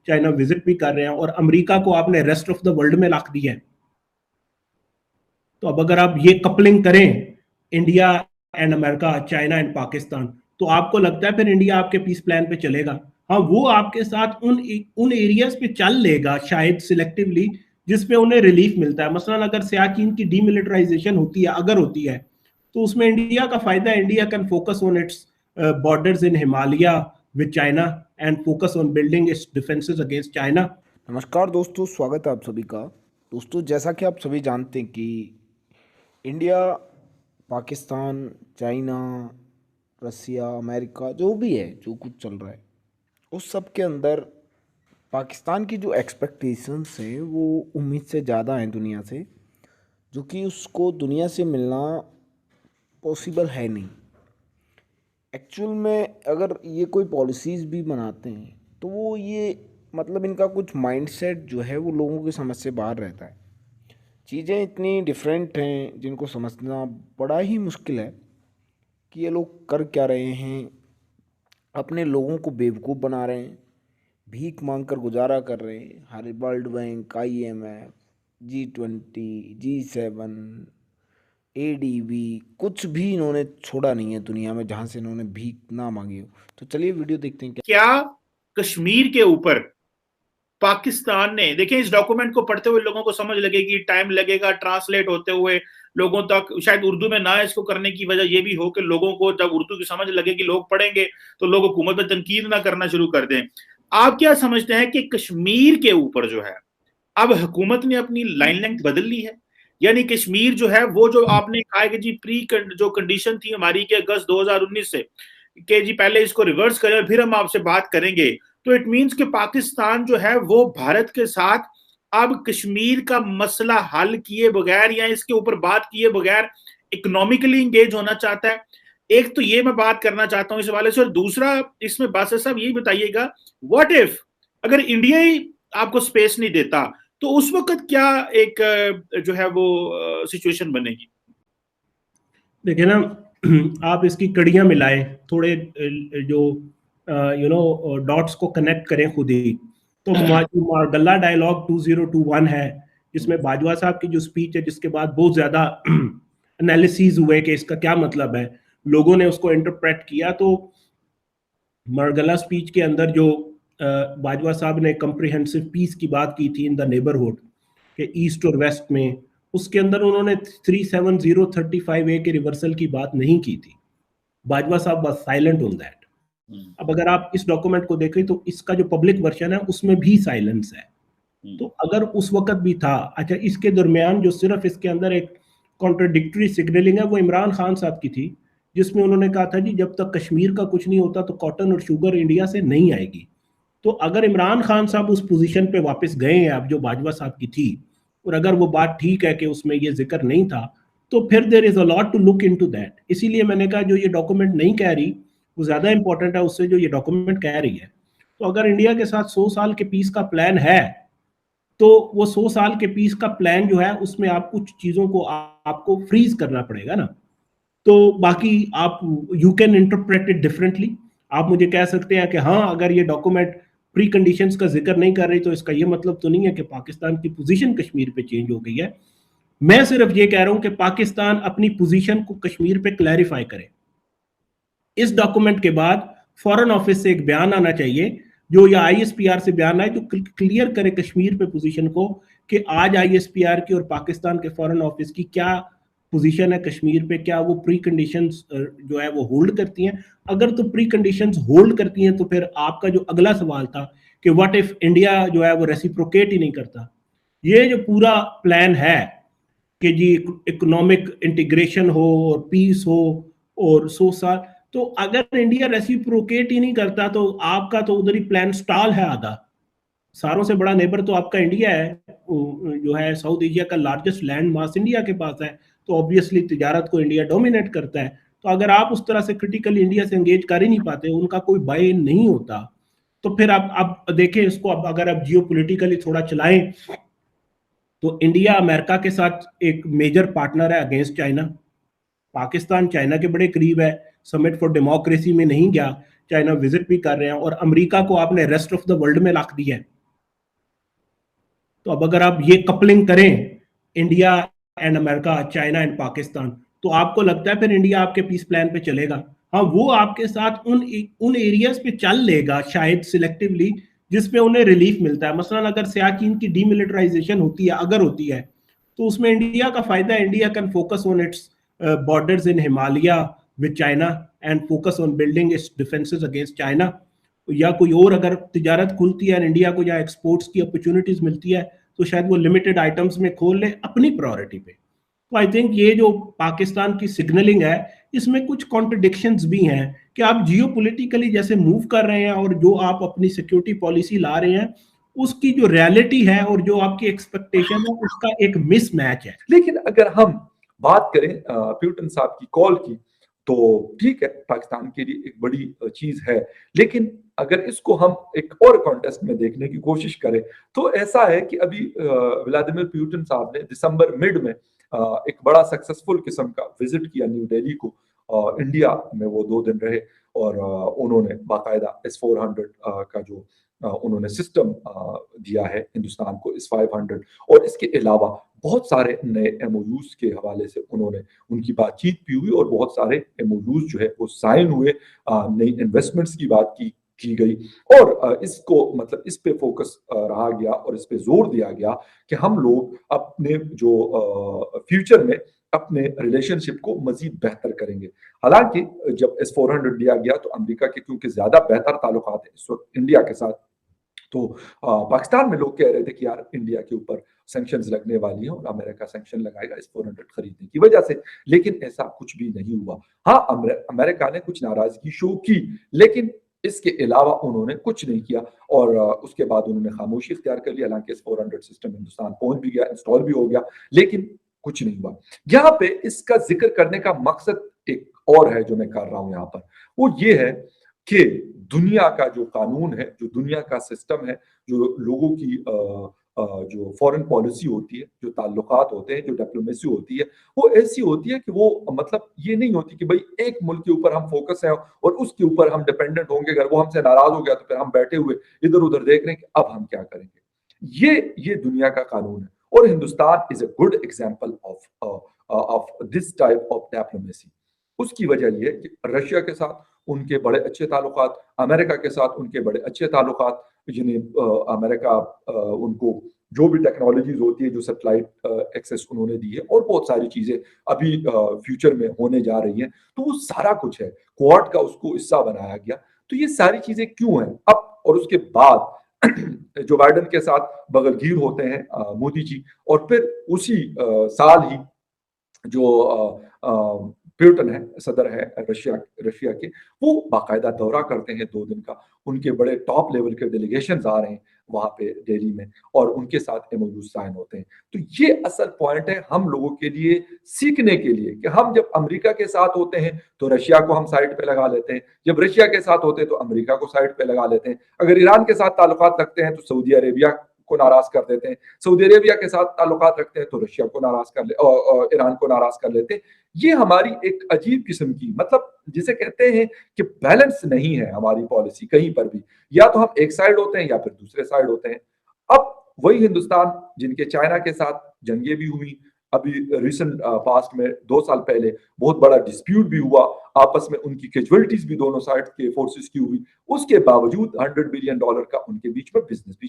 China visit भी कर रहे हैं, और अमेरिका को आपने रेस्ट ऑफ द वर्ल्ड में रख दिया है। तो अब अगर आप ये कपलिंग करें, India and America, China and Pakistan, तो आपको लगता है फिर इंडिया आपके पीस प्लान पे चलेगा? हाँ, वो आपके साथ उन एरियाज पे चल लेगा शायद सिलेक्टिवली जिसमें उन्हें रिलीफ मिलता है। मसलन अगर सियाचिन की डीमिलिटराइजेशन होती है, अगर होती है, तो उसमें इंडिया का फायदा है। India can focus on it's borders in Himalaya with China and focus on building it's defences against China. नमस्कार दोस्तों, स्वागत है आप सभी का। दोस्तों, जैसा कि आप सभी जानते हैं कि इंडिया, पाकिस्तान, चाइना, रसिया, अमेरिका, जो भी है, जो कुछ चल रहा है, उस सब के अंदर पाकिस्तान की जो एक्सपेक्टेशंस हैं वो उम्मीद से ज़्यादा हैं दुनिया से, जो कि उसको दुनिया से मिलना पॉसिबल है नहीं। एक्चुअल में अगर ये कोई पॉलिसीज़ भी बनाते हैं तो वो ये मतलब इनका कुछ माइंडसेट जो है वो लोगों की समझ से बाहर रहता है। चीज़ें इतनी डिफरेंट हैं जिनको समझना बड़ा ही मुश्किल है कि ये लोग कर क्या रहे हैं। अपने लोगों को बेवकूफ़ बना रहे हैं, भीख मांगकर गुजारा कर रहे हैं। हर world bank, IMF, G20, G7, ADB, कुछ भी इन्होंने छोड़ा नहीं है दुनिया में जहाँ से इन्होंने भीख ना मांगी हो। तो चलिए वीडियो देखते हैं। क्या कश्मीर के ऊपर पाकिस्तान ने, देखें इस डॉक्यूमेंट को पढ़ते हुए लोगों को समझ लगेगी, टाइम लगेगा ट्रांसलेट होते हुए लोगों तक, शायद उर्दू में ना इसको करने की वजह यह भी हो कि लोगों को जब उर्दू की समझ लगेगी, लोग पढ़ेंगे तो लोग हुकूमत पर तनकीद ना करना शुरू कर दें। आप क्या समझते हैं कि कश्मीर के ऊपर जो है अब हुकूमत ने अपनी लाइन लेंथ बदल ली है? यानी कश्मीर जो है वो जो आपने कहा कि जी जो कंडीशन थी हमारी के अगस्त 2019 से कि जी पहले इसको रिवर्स करें और फिर हम आपसे बात करेंगे, तो इट मींस कि पाकिस्तान जो है वो भारत के साथ अब कश्मीर का मसला हल किए बगैर या इसके ऊपर बात किए बगैर इकोनॉमिकली इंगेज होना चाहता है। एक तो ये मैं बात करना चाहता हूं इस हवाले से, और दूसरा इसमें बादशाह साहब यही बताइएगा, व्हाट इफ अगर इंडिया ही आपको स्पेस नहीं देता तो उस वक्त क्या एक जो है वो सिचुएशन बनेगी? देखिए ना, आप इसकी कड़ियां मिलाएं, थोड़े जो डॉट्स को कनेक्ट करें खुद ही। तो मारगल्ला डायलॉग 2021 है, जिसमें बाजवा साहब की जो स्पीच है, जिसके बाद बहुत ज्यादा एनालिसिस हुए कि इसका क्या मतलब है, लोगों ने उसको इंटरप्रेट किया। तो मारगल्ला स्पीच के अंदर जो बाजवा साहब ने कम्प्रिहेंसिव पीस की बात की थी इन द नेबरहुड के ईस्ट और वेस्ट में, उसके अंदर उन्होंने 37035A के रिवर्सल की बात नहीं की थी। बाजवा साहब वाज साइलेंट ऑन दैट। अब अगर आप इस डॉक्यूमेंट को देखें तो इसका जो पब्लिक वर्जन है उसमें भी साइलेंस है। तो अगर उस वक्त भी था, अच्छा, इसके दरमियान जो सिर्फ इसके अंदर एक कॉन्ट्रडिक्टरी सिग्नलिंग है वो इमरान खान साहब की थी, जिसमें उन्होंने कहा था जी जब तक कश्मीर का कुछ नहीं होता तो कॉटन और शुगर इंडिया से नहीं आएगी। तो अगर इमरान खान साहब उस पोजीशन पे वापस गए हैं अब जो बाजवा साहब की थी, और अगर वो बात ठीक है कि उसमें ये जिक्र नहीं था, तो फिर there is a lot to look into that. इसीलिए मैंने कहा जो ये डॉक्यूमेंट नहीं कह रही वो ज्यादा इंपॉर्टेंट है उससे जो ये डॉक्यूमेंट कह रही है। तो अगर इंडिया के साथ 100 साल के पीस का प्लान है, तो वो 100 साल के पीस का प्लान जो है उसमें आप कुछ चीजों को आपको फ्रीज करना पड़ेगा ना। तो बाकी आप you can interpret it differently. आप मुझे कह सकते हैं कि हाँ, अगर ये डॉक्यूमेंट प्री कंडीशंस का जिक्र नहीं कर रही तो इसका ये मतलब तो नहीं है कि पाकिस्तान की पोजीशन कश्मीर पे चेंज हो गई है। मैं सिर्फ ये कह रहा हूं कि पाकिस्तान अपनी पोजीशन को कश्मीर पे क्लैरिफाई करे। इस डॉक्यूमेंट के बाद फॉरेन ऑफिस से एक बयान आना चाहिए, जो या ISPR से बयान आए जो क्लियर करे कश्मीर पे पोजीशन को, कि आज ISPR की और पाकिस्तान के फॉरेन ऑफिस की क्या पोजीशन है कश्मीर पे, क्या वो प्री कंडीशंस जो है वो होल्ड करती हैं। अगर तो प्री कंडीशंस होल्ड करती हैं तो फिर आपका जो अगला सवाल था कि व्हाट इफ इंडिया जो है वो रेसिप्रोकेट ही नहीं करता। ये जो पूरा प्लान है कि जी इकोनॉमिक इंटीग्रेशन हो और पीस हो और 100 साल, तो अगर इंडिया रेसिप्रोकेट ही नहीं करता तो आपका तो उधर ही प्लान स्टॉल है आधा। सारों से बड़ा नेबर तो आपका इंडिया है, जो है साउथ एशिया का लार्जेस्ट लैंड मास इंडिया के पास है, तो ऑब्वियसली तिजारत को इंडिया डोमिनेट करता है। तो अगर आप उस तरह से क्रिटिकली इंडिया से एंगेज कर ही नहीं पाते, उनका कोई बाय नहीं होता, तो फिर आप देखें इसको। अब अगर आप जियोपॉलिटिकली थोड़ा चलाएं तो इंडिया अमेरिका के साथ एक मेजर पार्टनर है अगेंस्ट चाइना। पाकिस्तान चाइना के बड़े करीब है, समिट फॉर डेमोक्रेसी में नहीं गया, चाइना विजिट भी कर रहे हैं, और अमेरिका को आपने रेस्ट ऑफ द वर्ल्ड में रख दिया है। तो अब अगर आप ये कपलिंग करें, India and America, China and Pakistan, तो आपको लगता है फिर इंडिया आपके पीस प्लान पे चलेगा? हाँ, वो आपके साथ उन एरियाज पे चल लेगा शायद सिलेक्टिवली जिसमें उन्हें रिलीफ मिलता है। मसलन अगर सियाचिन की डीमिलिटराइजेशन होती है, अगर होती है, तो उसमें इंडिया का फायदा है। India can focus on it's borders in Himalaya with China and focus on building it's defences against China. या कोई और अगर तिजारत खुलती है, इंडिया को या एक्सपोर्ट्स की अपॉर्चुनिटीज मिलती है, तो शायद वो लिमिटेड आइटम्स में खोल ले अपनी प्रायोरिटी पे। तो आई थिंक ये जो पाकिस्तान की सिग्नलिंग है, इसमें कुछ कॉन्ट्रडिक्शंस भी हैं कि आप जियोपॉलिटिकली जैसे मूव कर रहे हैं और जो आप अपनी सिक्योरिटी पॉलिसी ला रहे हैं, उसकी जो रियलिटी है और जो आपकी एक्सपेक्टेशन है, उसका एक मिसमैच है। लेकिन अगर हम बात करें प्यूटन साहब की कॉल की, तो ठीक है, पाकिस्तान के लिए एक बड़ी चीज है, लेकिन अगर इसको हम एक और कॉन्टेस्ट में देखने की कोशिश करें, तो ऐसा है कि अभी व्लादिमीर पुतिन साहब ने दिसंबर मिड में एक बड़ा सक्सेसफुल किस्म का विजिट किया न्यू दिल्ली को। इंडिया में वो 2 दिन रहे और उन्होंने बाकायदा S-400 का जो उन्होंने सिस्टम दिया है हिंदुस्तान को, S-500, और इसके अलावा बहुत सारे नए MOUs के हवाले से उन्होंने उनकी बातचीत भी हुई और बहुत सारे MOUs जो है वो साइन हुए, नई इन्वेस्टमेंट्स की बात की गई। और इसको मतलब इस पे फोकस रहा गया और इस पे जोर दिया गया कि हम लोग अपने जो फ्यूचर में अपने रिलेशनशिप को मजीद बेहतर करेंगे। हालांकि जब S-400 दिया गया तो अमेरिका के क्योंकि ज्यादा बेहतर ताल्लुकात है इस वक्त इंडिया के साथ, तो पाकिस्तान में लोग कह रहे थे कि यार इंडिया के ऊपर सैंक्शंस लगने वाली हैं और अमेरिका सैंक्शन लगाएगा S-400 खरीदने की वजह से, लेकिन ऐसा कुछ भी नहीं हुआ। हाँ, अमेरिका ने कुछ नाराजगी शो की, लेकिन इसके अलावा उन्होंने कुछ नहीं किया और उसके बाद उन्होंने खामोशी इख्तियार कर ली। हालांकि S-400 सिस्टम हिंदुस्तान पहुंच भी गया, इंस्टॉल भी हो गया, लेकिन कुछ नहीं हुआ। यहाँ पे इसका जिक्र करने का मकसद एक और है जो मैं कर रहा हूं यहाँ पर, वो ये है कि दुनिया का जो कानून है, जो दुनिया का सिस्टम है, जो लोगों की जो फॉरेन पॉलिसी होती है, जो ताल्लुकात होते हैं, जो डिप्लोमेसी होती है, वो ऐसी होती है कि वो मतलब ये नहीं होती कि भाई एक मुल्क के ऊपर हम फोकस हैं और उसके ऊपर हम डिपेंडेंट होंगे, अगर वो हमसे नाराज हो गया तो फिर हम बैठे हुए इधर उधर देख रहे हैं कि अब हम क्या करेंगे। ये दुनिया का कानून है और Hindustan is a good example of this type of diplomacy. उसकी वजह यह है कि रशिया के साथ उनके बड़े अच्छे ताल्लुकात, अमेरिका के साथ उनके बड़े अच्छे ताल्लुकात, जिन्हें अमेरिका उनको जो भी टेक्नोलॉजीज होती है, जो सैटेलाइट एक्सेस उन्होंने दी है और बहुत सारी चीजें अभी फ्यूचर में होने जा रही हैं, तो वो सारा कुछ है, क्वाड का उसको हिस्सा बनाया गया। तो ये सारी चीजें क्यों हैं अब? और उसके बाद जो बाइडेन के साथ बगलगीर होते हैं मोदी जी, और फिर उसी साल ही जो पुतिन है, सदर है रशिया के, वो बाकायदा दौरा करते हैं 2 दिन का। उनके बड़े टॉप लेवल के डेलीगेशंस आ रहे हैं वहां पे दिल्ली में और उनके साथ MOU साइन होते हैं। तो ये असल पॉइंट है हम लोगों के लिए सीखने के लिए कि हम जब अमेरिका के साथ होते हैं तो रशिया को हम साइड पे लगा लेते हैं, जब रशिया के साथ होते हैं तो अमेरिका को साइड पे लगा लेते हैं। अगर ईरान के साथ ताल्लुकात रखते हैं तो सऊदी अरेबिया को नाराज कर देते हैं, सऊदी अरेबिया के साथ ताल्लुकात रखते हैं तो रशिया को नाराज कर ले, ईरान को नाराज कर लेते हैं। ये हमारी एक अजीब किस्म की, मतलब जिसे कहते हैं कि बैलेंस नहीं है हमारी पॉलिसी कहीं पर भी, या तो हम एक साइड होते हैं या फिर दूसरे साइड होते हैं। अब वही हिंदुस्तान जिनके चाइना के साथ जंगे भी हुई, अभी रिसेंट पास्ट में 2 साल पहले बहुत बड़ा डिस्प्यूट भी हुआ, आपस में उनकी कैजुअलिटीज भी दोनों साइड के फोर्सेस की हुई, उसके बावजूद $100 बिलियन का उनके बीच में बिजनेस भी